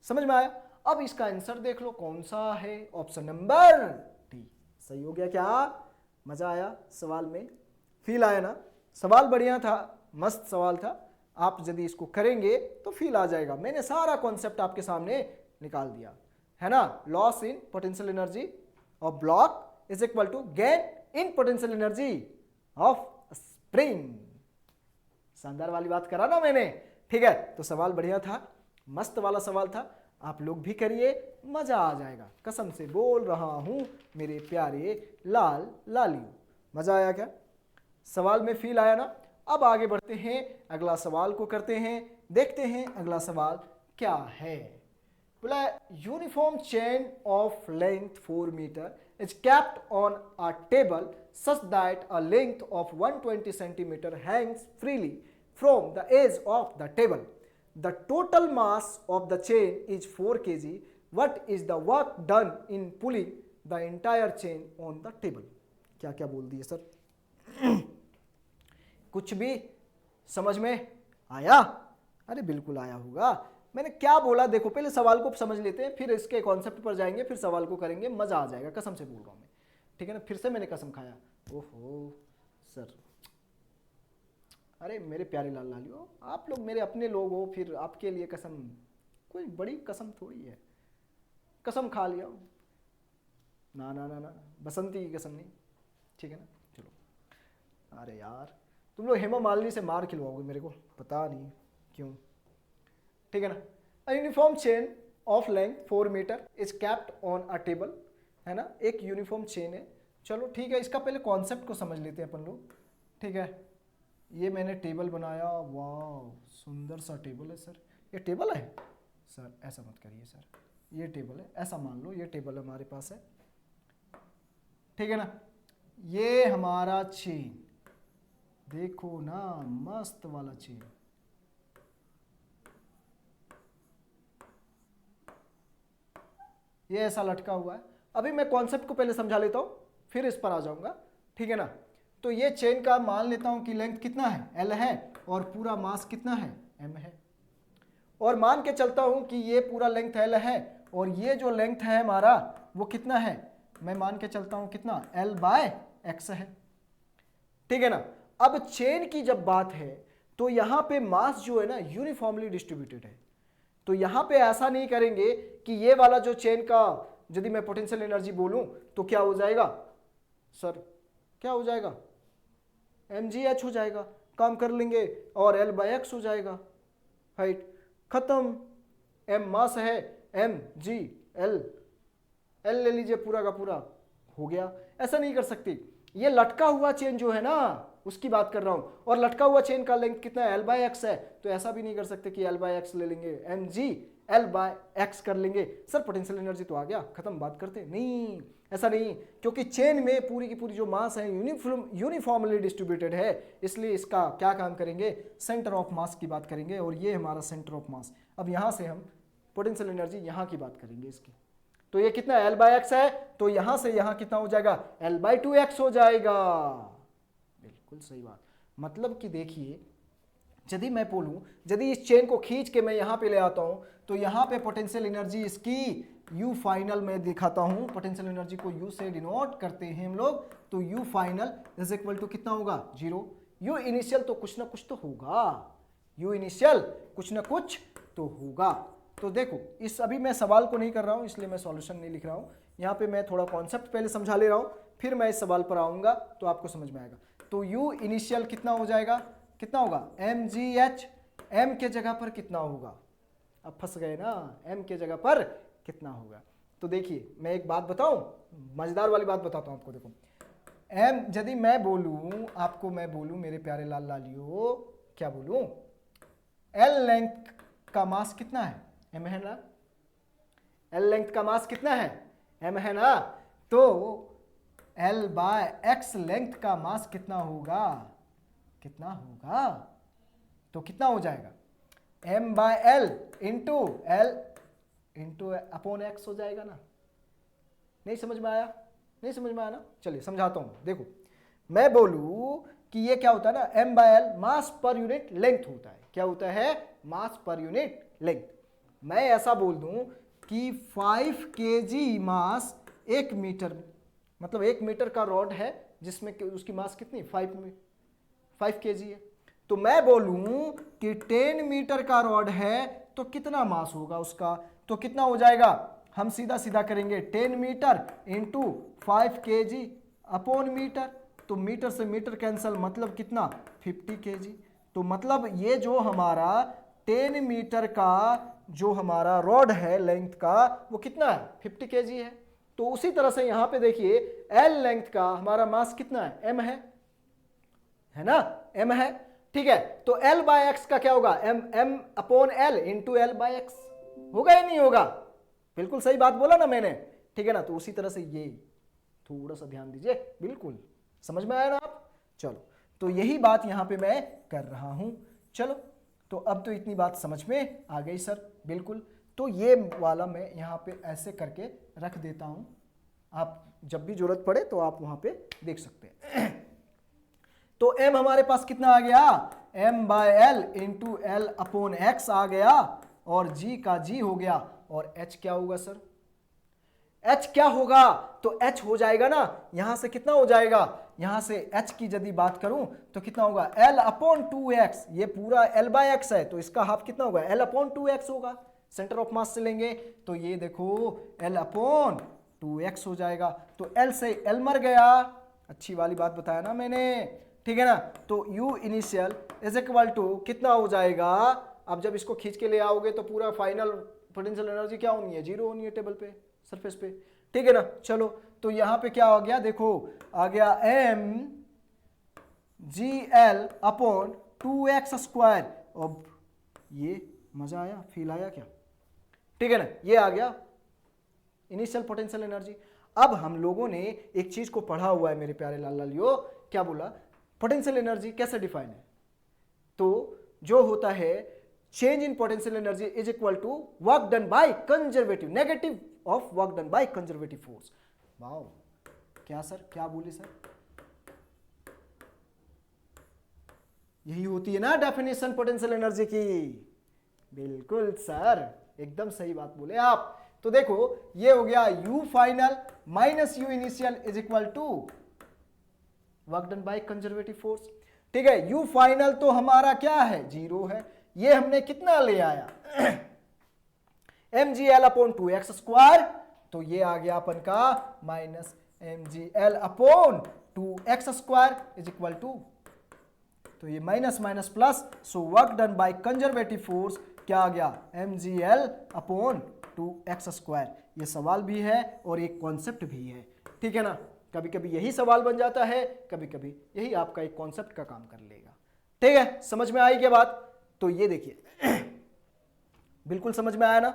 समझ में आया। अब इसका आंसर देख लो कौन सा है, ऑप्शन नंबर डी सही हो गया क्या। मजा आया सवाल में, फील आया ना, सवाल बढ़िया था, मस्त सवाल था। आप यदि इसको करेंगे तो फील आ जाएगा, मैंने सारा कॉन्सेप्ट आपके सामने निकाल दिया है ना। Loss in potential energy of block is equal to gain in potential energy of spring, शानदार वाली बात करा ना मैंने, ठीक है। तो सवाल बढ़िया था, मस्त वाला सवाल था, आप लोग भी करिए, मजा आ जाएगा, कसम से बोल रहा हूं मेरे प्यारे लाल लालियों। मजा आया क्या, सवाल में फील आया ना। अब आगे बढ़ते हैं, अगला सवाल को करते हैं, देखते हैं अगला सवाल क्या है। बोला uniform chain of length 4 metre is kept on a table such that a length of 120 centimeter hangs freely from the edge of the table. The total mass of the chain is 4 kg. What is the work done in pulling the entire chain on the table? क्या क्या बोल दिए sir कुछ भी समझ में आया? अरे बिल्कुल आया होगा, मैंने क्या बोला देखो, पहले सवाल को समझ लेते हैं, फिर इसके कॉन्सेप्ट पर जाएंगे, फिर सवाल को करेंगे, मजा आ जाएगा, कसम से बोल रहा हूं मैं, ठीक है ना। फिर से मैंने कसम खाया, ओहो सर, अरे मेरे प्यारे लाल लालियो, आप लोग मेरे अपने लोग हो, फिर आपके लिए कसम कोई बड़ी कसम थोड़ी है, कसम खा लिया ना ना ना ना, बसंती की कसम नहीं, ठीक है ना। चलो, अरे यार तुम लोग हेमा मालिनी से मार खिलवाओगे मेरे को, पता नहीं क्यों, ठीक है ना। A uniform chain of length 4 metre is kept on a table, है ना, एक यूनिफॉर्म चेन है। चलो ठीक है, इसका पहले कॉन्सेप्ट को समझ लेते हैं अपन लोग, ठीक है। ये मैंने टेबल बनाया, वाह सुंदर सा टेबल है सर, ये टेबल है सर, ऐसा मत करिए सर, ये टेबल है, ऐसा मान लो ये टेबल हमारे पास है, ठीक है ना। ये हमारा चेन देखो ना, मस्त वाला चेन। ये ऐसा लटका हुआ है। अभी मैं कॉन्सेप्ट को पहले समझा लेता हूं, फिर इस पर आ जाऊंगा, ठीक है ना। तो ये चेन का मान लेता हूं कि लेंथ कितना है, एल है, और पूरा मास कितना है, एम है। और मान के चलता हूं कि ये पूरा लेंथ एल है, और ये जो लेंथ है हमारा वो कितना है, मैं मान के चलता हूं कितना, एल बाय एक्स है, ठीक है ना। अब चेन की जब बात है तो यहां पे मास जो है ना यूनिफॉर्मली डिस्ट्रीब्यूटेड है। तो यहां पे ऐसा नहीं करेंगे कि ये वाला जो चेन का यदि मैं पोटेंशियल एनर्जी बोलूं तो क्या हो जाएगा सर, क्या हो जाएगा, mgh हो जाएगा, काम कर लेंगे, और l बाय एक्स हो जाएगा, राइट, खत्म। m मास है, m g l, l ले लीजिए, पूरा का पूरा हो गया। ऐसा नहीं कर सकती। ये लटका हुआ चेन जो है ना उसकी बात कर रहा हूं, और लटका हुआ चेन का लेंथ कितना है, l बाय एक्स है, तो ऐसा भी नहीं कर सकते कि l बाय एक्स ले लेंगे, mg l बाय एक्स कर लेंगे, सर पोटेंशियल एनर्जी तो आ गया, खत्म, बात करते नहीं, ऐसा नहीं, क्योंकि चेन में पूरी की पूरी जो मास है यूनिफॉर्मली डिस्ट्रीब्यूटेड है, इसलिए इसका क्या काम करेंगे, सेंटर ऑफ मास की बात करेंगे, और ये हमारा सेंटर ऑफ मास। अब यहां से हम पोटेंशियल एनर्जी यहां की बात करेंगे इसकी। तो ये कितना L बाय एक्स है, तो यहां से यहां कितना हो जाएगा, L बाय 2x हो जाएगा। बिल्कुल सही बात। मतलब कि देखिए, यदि मैं बोलूं, यदि इस चेन को खींच के मैं यहां पे ले आता हूं, तो यहां पे पोटेंशियल एनर्जी इसकी U फाइनल में दिखाता हूं, पोटेंशियल एनर्जी को U से डिनोट करते हैं हम लोग, तो U final is equal to कितना होगा, 0। U इनिशियल तो कुछ ना कुछ तो होगा, U इनिशियल कुछ ना कुछ तो होगा। तो देखो, इस अभी मैं सवाल को नहीं कर रहा हूं, इसलिए मैं सॉल्यूशन नहीं लिख रहा हूं, यहां पे मैं थोड़ा कॉन्सेप्ट पहले समझा ले रहा हूं, फिर मैं इस सवाल पर आऊंगा तो आपको समझ में आएगा। तो U इनिशियल कितना हो जाएगा, कितना होगा, mgh, m के जगह पर कितना होगा, अब फंस गए ना, m के जगह पर कितना होगा। तो देखिए, मैं एक बात बताऊं, मजेदार वाली बात बताता हूं आपको। देखो, m यदि मैं बोलूं आपको, मैं बोलूं मेरे प्यारे लाल लालियो, क्या बोलूं, l लेंथ का मास कितना है, m है ना, l लेंथ का मास कितना है, m है ना, तो l बाय x लेंथ का मास कितना होगा, कितना होगा, तो कितना हो जाएगा, m by l into l into upon x हो जाएगा ना। नहीं समझ में आया, नहीं समझ में आया ना, चलिए समझाता हूं। देखो, मैं बोलूं कि ये क्या होता है ना, m by l mass per unit length होता है, क्या होता है, मास पर यूनिट लेंथ। मैं ऐसा बोल दूं कि 5 kg मास 1 मीटर, मतलब 1 मीटर का रॉड है जिसमें उसकी मास कितनी, 5 kg है। तो मैं बोलूं कि 10 मीटर का रॉड है तो कितना मास होगा उसका, तो कितना हो जाएगा, हम सीधा सीधा करेंगे, 10 metre into 5 kg upon metre, तो मीटर से मीटर कैंसल, मतलब कितना, 50 kg। तो मतलब ये जो हमारा 10 मीटर का जो हमारा रॉड है लेंथ का, वो कितना है, 50 kg है। तो उसी तरह से यहां पे देखिए, L लेंथ का हमारा मास कितना है, m है ना, m है, ठीक है। तो L बाय एक्स का क्या होगा, m upon L into L by x, होगा या नहीं होगा, बिल्कुल सही बात बोला ना मैंने, ठीक है ना। तो उसी तरह से ये थोड़ा सा ध्यान दीजिए, बिल्कुल समझ में आया ना आप। चलो, तो यही बात यहां पे मैं कर रहा हूं। चलो, तो अब तो इतनी बात समझ में आ गई सर, बिल्कुल। तो ये वाला मैं यहां पे ऐसे करके रख देता हूं, आप जब भी जरूरत पड़े तो आप वहां पे देख सकते हैं। तो m हमारे पास कितना आ गया, m by L into L upon x आ गया, और g का g हो गया, और h क्या होगा सर, h क्या होगा, तो h हो जाएगा ना, यहां से कितना हो जाएगा, यहां से h की यदि बात करूं तो कितना होगा, l अपॉन 2x, ये पूरा l बाय एक्स है तो इसका हाफ कितना होगा, l अपॉन 2x होगा, सेंटर ऑफ मास से लेंगे तो ये देखो l अपॉन 2x हो जाएगा। तो l से l मर गया, अच्छी वाली बात बताया ना मैंने, ठीक है ना। तो u initial is equal to कितना हो जाएगा, अब जब इसको खींच के ले आओगे तो पूरा फाइनल पोटेंशियल एनर्जी क्या होनी है, 0 होनी है टेबल पे, सरफेस पे, ठीक है ना। चलो, तो यहां पे क्या आ गया, देखो आ गया m G L upon 2x square. अब ये मजा आया, फील आया क्या, ठीक है ना, ये आ गया इनिशियल पोटेंशियल एनर्जी। अब हम लोगों ने एक चीज को पढ़ा हुआ है मेरे प्यारे लाल लालियो, क्या बोला, पोटेंशियल एनर्जी कैसे डिफाइन है? तो जो होता है change in potential energy is equal to work done by conservative, negative of work done by conservative force. Wow, क्या सर, क्या बोले सर? यही होती है ना डेफिनेशन पोटेंशियल एनर्जी की। बिल्कुल सर, एकदम सही बात बोले आप। तो देखो ये हो गया U final minus U initial is equal to work done by conservative force. ठीक है, U फाइनल तो हमारा क्या है, 0 है। ये हमने कितना ले आया mgl अपॉन 2x², तो ये आ गया अपन का माइनस mgl अपॉन 2x² इज इक्वल टू, तो ये minus minus plus, so work done by conservative force क्या आ गया, mgl अपॉन 2x²। ये सवाल भी है और एक कॉन्सेप्ट भी है, ठीक है ना। कभी कभी यही सवाल बन जाता है, कभी कभी यही आपका एक कॉन्सेप्ट का काम कर लेगा। ठीक है, समझ में आई क्या बात? तो ये देखिए बिल्कुल समझ में आया ना,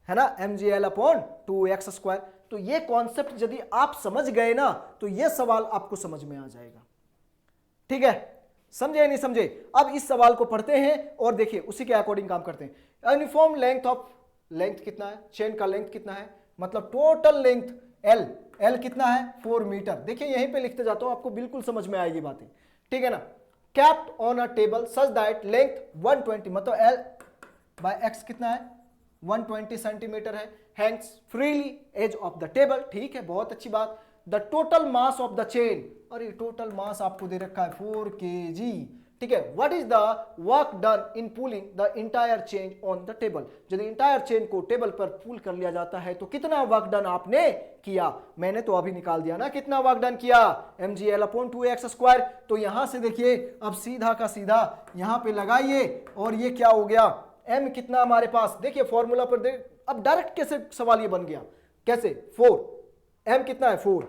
है ना, mgl अपॉन 2x²। तो ये कॉन्सेप्ट यदि आप समझ गए ना तो ये सवाल आपको समझ में आ जाएगा। ठीक है, समझे या नहीं समझे? अब इस सवाल को पढ़ते हैं और देखिए उसी के अकॉर्डिंग काम करते हैं। यूनिफॉर्म लेंथ ऑफ, लेंथ कितना है, चेन का लेंथ कितना है, मतलब टोटल लेंथ L कितना है, 4 मीटर। देखिए यहीं पे लिखते जाता हूं, आपको बिल्कुल समझ में आएगी बातें, ठीक है ना। Kept on a table such that length 120, मतलब L बाय X कितना है, 120 सेंटीमीटर है, hangs freely edge of the table. ठीक है, बहुत अच्छी बात। The total mass of the chain, और ये टोटल मास आपको दे रखा है 4 kg। ठीक है, what is the work done in pulling the entire chain on the table. यदि इंटायर चेन को टेबल पर पुल कर लिया जाता है तो कितना वर्क डन आपने किया? मैंने तो अभी निकाल दिया ना कितना वर्क डन किया, mgl अपॉन 2x²। तो यहां से देखिए अब सीधा का सीधा यहां पे लगाइए और ये क्या हो गया, m कितना हमारे पास, देखिए फॉर्मूला पर देख, अब डायरेक्ट कैसे सवाल ये बन गया, कैसे, 4, m कितना है 4,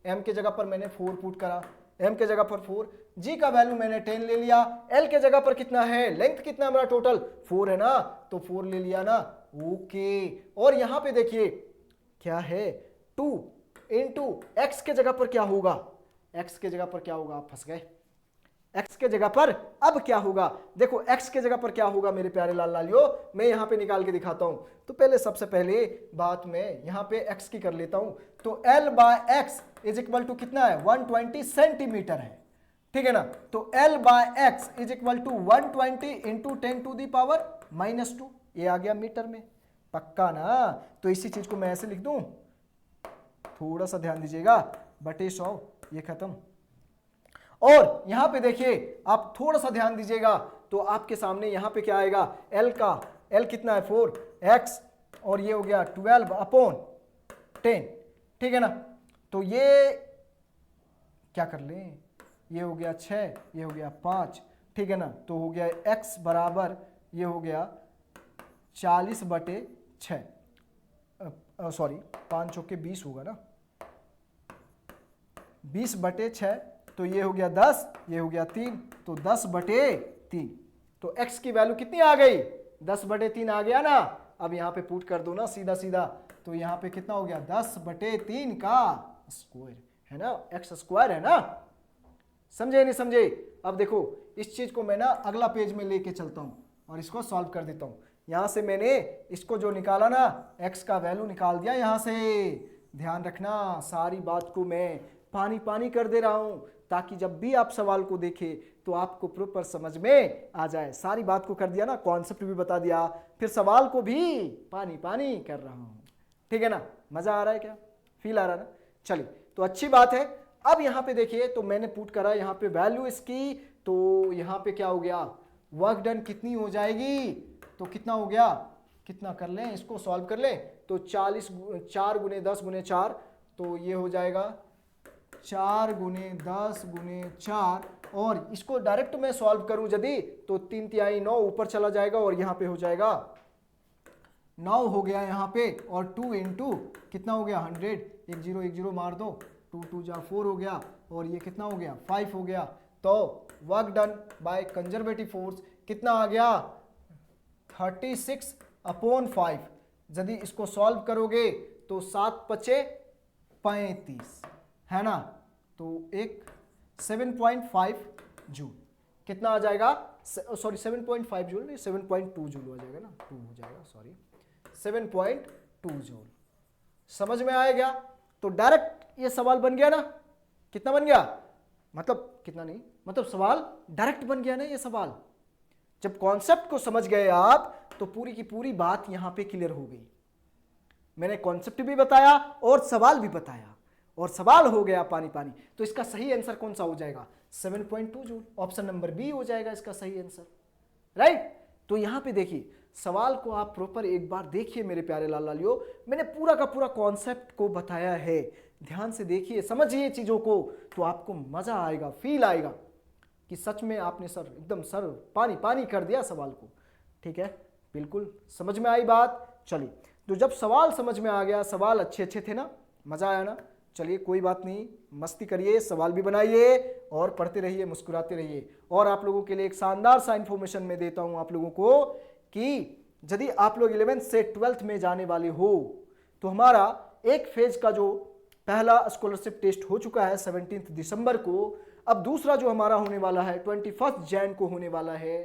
m के जगह पर मैंने 4 पुट करा, m के जगह पर 4, g का वैल्यू मैंने 10 ले लिया, l के जगह पर कितना है, लेंथ कितना है हमारा टोटल 4 है ना, तो 4 ले लिया ना, ओके। और यहां पे देखिए क्या है, 2 इंटू x के जगह पर क्या होगा, x के जगह पर क्या होगा, आप फंस गए। x के जगह पर अब क्या होगा, देखो x के जगह पर क्या होगा मेरे प्यारे लाल लालियो, मैं यहां पे निकाल के दिखाता हूं। तो पहले सबसे पहले बात मैं यहां पे x की कर लेता हूं, तो L by x is equal to कितना है, 120 सेंटीमीटर है, ठीक है ना। तो L by x is equal to 120 into 10 to the power -2, ये आ गया मीटर में, पक्का ना। तो इसी चीज को मैं ऐसे लिख दूं, थोड़ा सा ध्यान दीजिएगा, बटे 100, ये खत्म। और यहां पे देखिए आप थोड़ा सा ध्यान दीजिएगा, तो आपके सामने यहां पे क्या आएगा, L कितना है 4x, और ये हो गया 12 अपॉन 10, ठीक है ना। तो ये क्या कर लें, ये हो गया 6, ये हो गया 5, ठीक है ना। तो हो गया x बराबर, ये हो गया 40/6, सॉरी 5 चौके 20 होगा ना, 20/6, तो ये हो गया 10, ये हो गया 3, तो 10/3। तो x की वैल्यू कितनी आ गई, 10/3 आ गया ना। अब यहाँ पे पुट कर दो ना सीधा सीधा, तो यहाँ पे कितना हो गया, 10/3 का स्क्वायर है ना, x² है ना, समझे नहीं समझे? अब देखो इस चीज को मैं ना अगला पेज में लेके चलता हूँ और इसको सॉल्व कर देता हूँ। यहाँ से मैंने इसको जो निकाला ना, x का वैल्यू निकाल दिया यहाँ से। ध्यान रखना, सारी बात को मैं पानी पानी कर दे रहा हूं, ताकि जब भी आप सवाल को देखें तो आपको प्रॉपर समझ में आ जाए। सारी बात को कर दिया ना, कॉन्सेप्ट भी बता दिया, फिर सवाल को भी पानी पानी कर रहा हूं, ठीक है ना। मजा आ रहा है क्या, फील आ रहा है ना? चलिए, तो अच्छी बात है। अब यहां पे देखिए, तो मैंने पुट करा यहां पे वैल्यू इसकी, तो यहां पे क्या हो गया, वर्क डन कितनी हो जाएगी, तो कितना हो गया, कितना कर लें इसको, सॉल्व कर लें, तो 4 × 10 × 4, तो ये हो जाएगा 4 × 10 × 4, और इसको डायरेक्ट मैं सॉल्व करूं यदि, तो 3 × 9 ऊपर चला जाएगा और यहां पे हो जाएगा 9 हो गया यहाँ पे, और 2 इंटू कितना हो गया 100, 1 0 1 0 मार दो, 2 2 जा 4 हो गया, और ये कितना हो गया 5 हो गया। तो work done by conservative force कितना आ गया, 36/5। यदि इसको सॉल्व करोगे तो 7 × 5 = 35 है ना। तो 1 7.5 जूल। कितना आ जाएगा, सॉरी 7.5 जूल नहीं, 7.2 जूल हो जाएगा ना, 2 हो जाएगा, सॉरी 7.2 जूल। समझ में आ गया? तो डायरेक्ट ये सवाल बन गया ना, कितना बन गया, मतलब कितना नहीं, मतलब सवाल डायरेक्ट बन गया ना ये सवाल। जब कॉन्सेप्ट को समझ गए आप तो पूरी की पूरी बात यहां पे क्लियर हो गई। मैंने कॉन्सेप्ट भी बताया और सवाल भी बताया, और सवाल हो गया पानी पानी। तो इसका सही आंसर कौन सा हो जाएगा, 7.2 जूल। ऑप्शन नंबर बी हो जाएगा इसका सही आंसर, राइट। तो यहां पे देखिए, सवाल को आप प्रॉपर एक बार देखिए मेरे प्यारे लाल लालियो, मैंने पूरा का पूरा कॉन्सेप्ट को बताया है। ध्यान से देखिए, समझिए चीजों को, तो आपको मजा आएगा, फील आएगा कि सच में आपने सर एकदम सर पानी पानी कर दिया सवाल को। ठीक है, बिल्कुल समझ में आई बात। चलिए, तो जब सवाल समझ में आ गया, सवाल अच्छे अच्छे थे ना, मजा आया ना, चलिए कोई बात नहीं, मस्ती करिए, सवाल भी बनाइए और पढ़ते रहिए, मुस्कुराते रहिए। और आप लोगों के लिए एक शानदार सा इंफॉर्मेशन मैं देता हूं आप लोगों को कि यदि आप लोग 11th से 12th में जाने वाले हो तो हमारा एक फेज का जो पहला स्कॉलरशिप टेस्ट हो चुका है 17 दिसंबर को। अब दूसरा जो हमारा होने वाला है 21 जैन को होने वाला है।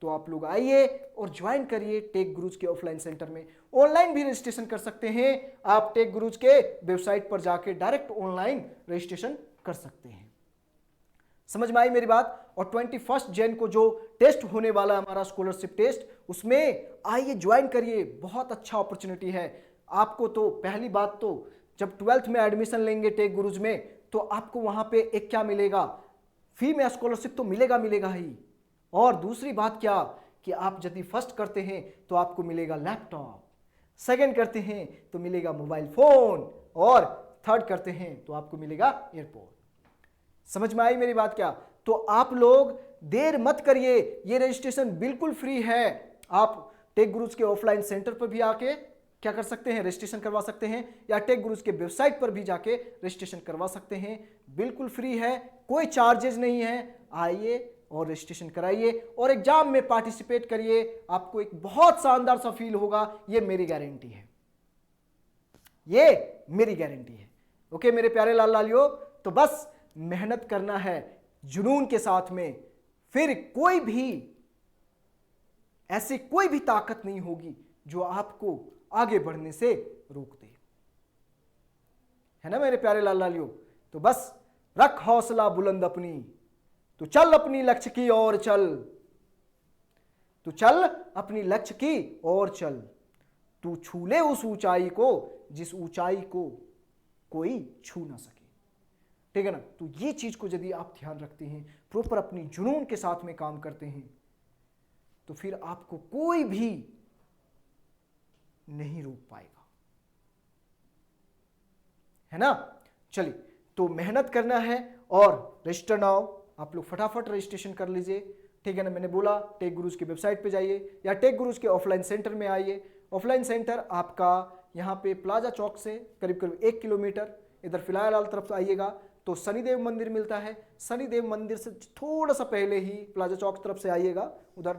तो आप लोग आइए और ज्वाइन करिए टेक गुरुज के ऑफलाइन सेंटर में। ऑनलाइन भी रजिस्ट्रेशन कर सकते हैं आप, टेक गुरुज के वेबसाइट पर जाके डायरेक्ट ऑनलाइन रजिस्ट्रेशन कर सकते हैं। समझ में आई मेरी बात? और 21 जैन को जो टेस्ट होने वाला है हमारा स्कॉलरशिप टेस्ट, उसमें आइए ज्वाइन करिए, बहुत अच्छा अपॉर्चुनिटी है आपको। तो पहली बात तो जब 12th में एडमिशन लेंगे टेक गुरुज में, तो आपको वहां पे एक क्या मिलेगा, फी में स्कॉलरशिप तो मिलेगा ही। और दूसरी बात क्या कि आप यदि फर्स्ट करते हैं तो आपको मिलेगा लैपटॉप, सेकंड करते हैं तो मिलेगा मोबाइल फोन, और थर्ड करते हैं तो आपको मिलेगा एयरपोर्ट। समझ में आई मेरी बात क्या? तो आप लोग देर मत करिए, ये रजिस्ट्रेशन बिल्कुल फ्री है। आप टेक गुरुज के ऑफलाइन सेंटर पर भी आके क्या कर सकते हैं, रजिस्ट्रेशन करवा सकते हैं, या टेक गुरुज के वेबसाइट पर भी जाके रजिस्ट्रेशन करवा सकते हैं। बिल्कुल फ्री है, कोई चार्जेस नहीं है। आइए और रजिस्ट्रेशन कराइए और एग्जाम में पार्टिसिपेट करिए, आपको एक बहुत शानदार सा फील होगा, ये मेरी गारंटी है, ये मेरी गारंटी है। ओके मेरे प्यारे लाल लालियो, तो बस मेहनत करना है जुनून के साथ में, फिर कोई भी ऐसी कोई भी ताकत नहीं होगी जो आपको आगे बढ़ने से रोक दे, है ना मेरे प्यारे लाल लालियो। तो बस रख हौसला बुलंद अपनी, तो चल अपनी लक्ष्य की ओर चल, तू चल अपनी लक्ष्य की ओर चल, तू छू ले उस ऊंचाई को जिस ऊंचाई को कोई छू ना सके। ठीक है ना? तो ये चीज को यदि आप ध्यान रखते हैं, प्रॉपर अपनी जुनून के साथ में काम करते हैं, तो फिर आपको कोई भी नहीं रोक पाएगा, है ना? चलिए, तो मेहनत करना है और रजिस्टर नाउ आप लोग फटाफट रजिस्ट्रेशन कर लीजिए। ठीक है ना? मैंने बोला टेक गुरुज की वेबसाइट पे जाइए या टेक गुरुज के ऑफलाइन सेंटर में आइए। ऑफलाइन सेंटर आपका यहाँ पे प्लाजा चौक से करीब करीब 1 किलोमीटर इधर फिलहाल तरफ आइएगा तो शनिदेव मंदिर मिलता है। शनिदेव मंदिर से थोड़ा सा पहले ही प्लाजा चौक तरफ से आइएगा, उधर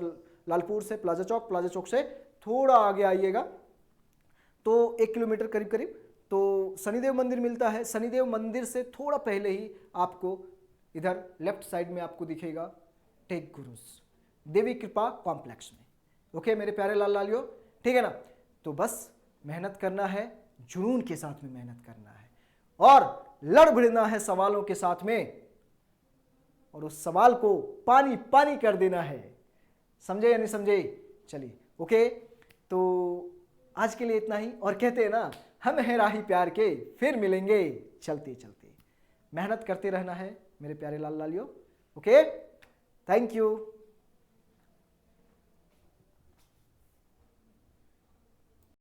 लालपुर से प्लाजा चौक से थोड़ा आगे आइएगा तो 1 किलोमीटर करीब करीब तो शनिदेव मंदिर मिलता है। शनिदेव मंदिर से थोड़ा पहले ही आपको इधर लेफ्ट साइड में आपको दिखेगा टेक गुरुज देवी कृपा कॉम्प्लेक्स में। ओके मेरे प्यारे लाल लालियो, ठीक है ना? तो बस मेहनत करना है, जुनून के साथ में मेहनत करना है और लड़ भिड़ना है सवालों के साथ में, और उस सवाल को पानी पानी कर देना है। समझे या नहीं समझे? चलिए ओके, तो आज के लिए इतना ही। और कहते हैं ना, हम हैं राही प्यार के, फिर मिलेंगे चलते चलते। मेहनत करते रहना है मेरे प्यारे लाल लालियो। Okay, thank you.